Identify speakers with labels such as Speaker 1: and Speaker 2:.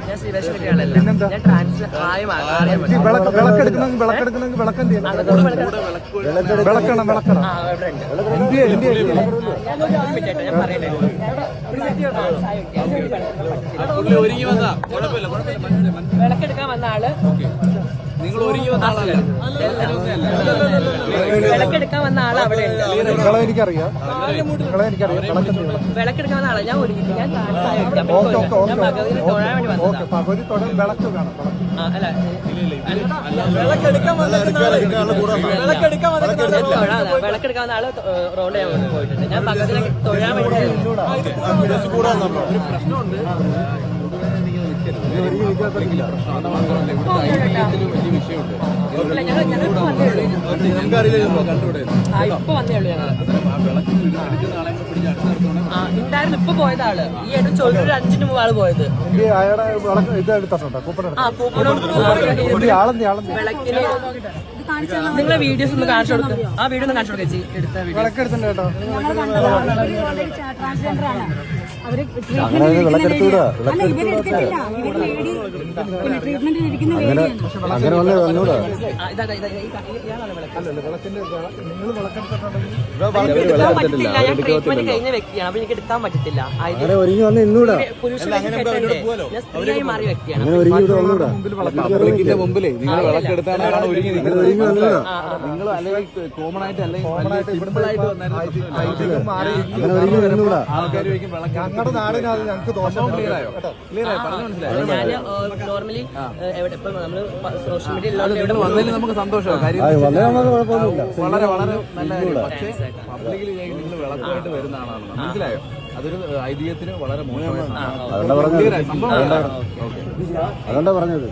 Speaker 1: ഞാൻ ശ്രീവേശ്വരത്തിയാണല്ലോ. ഞാൻ ട്രാൻസ് വിളക്കെടുക്കാൻ വന്ന ആള് വിളക്കെടുക്കാൻ വന്ന ആള് അവിടെ ഉണ്ട്.
Speaker 2: എനിക്കറിയാം
Speaker 1: വിളക്കെടുക്കാൻ വന്ന ആള് ഞാൻ ഒരുങ്ങി ഞാൻ ഭഗവതിനെ തൊഴാൻ വേണ്ടി വന്നതാ. വിളക്കെടുക്കാൻ വന്ന ആള് റോഡ് പോയിട്ടുണ്ട്. ഞാൻ ഭഗവതിനെ തൊഴാൻ വേണ്ടി ഇപ്പൊ വന്നേയുള്ളൂ ഞങ്ങള്. ഉണ്ടായിരുന്നു ഇപ്പൊ പോയത് ആള്. ഈ ഇടം ചോദിച്ചൊരു 5 മിനിറ്റ് മുമ്പ് ആള് പോയത്. വിളക്കിന് നിങ്ങളെ വീഡിയോസ് ഒന്ന് കാണിച്ചു കൊടുക്കും. ആ വീഡിയോ ഒന്ന് കാണിച്ചു കൊടുക്കാം. എടുത്ത വീഡിയോ പറ്റില്ല. ഞാൻ ട്രീറ്റ്മെന്റ് കഴിഞ്ഞ വ്യക്തിയാണ്. അപ്പൊ എനിക്ക് എടുക്കാൻ പറ്റത്തില്ല. പുരുഷനായി മാറിയ വ്യക്തിയാണ്.
Speaker 3: മുമ്പിലേ നിങ്ങൾ വിളക്കെടുത്താണ് നിങ്ങൾ അല്ലെങ്കിൽ കോമൺ ആയിട്ട് അല്ലെങ്കിൽ സിമ്പിൾ ആയിട്ട് ആൾക്കാർ
Speaker 2: ഞങ്ങളുടെ നാടിനത് ഞങ്ങൾക്ക് ദോഷം.
Speaker 3: ക്ലിയറായോ? പറഞ്ഞു മനസ്സിലായോ?
Speaker 1: ഞാന് നോർമലി എവിടെ ഇപ്പൊ നമ്മള് സോഷ്യൽ മീഡിയ
Speaker 3: വന്നതിൽ നമുക്ക് സന്തോഷമാണ്. കാര്യം വളരെ വളരെ നല്ല കാര്യം. പക്ഷേ പബ്ലിക്കിൽ നിങ്ങൾ വിളക്കുമായിട്ട് വരുന്ന ആളാണ്. മനസ്സിലായോ? അതൊരു ഐതിഹ്യത്തിന് വളരെ മോശമായ
Speaker 2: അതുകൊണ്ടാ പറഞ്ഞത്.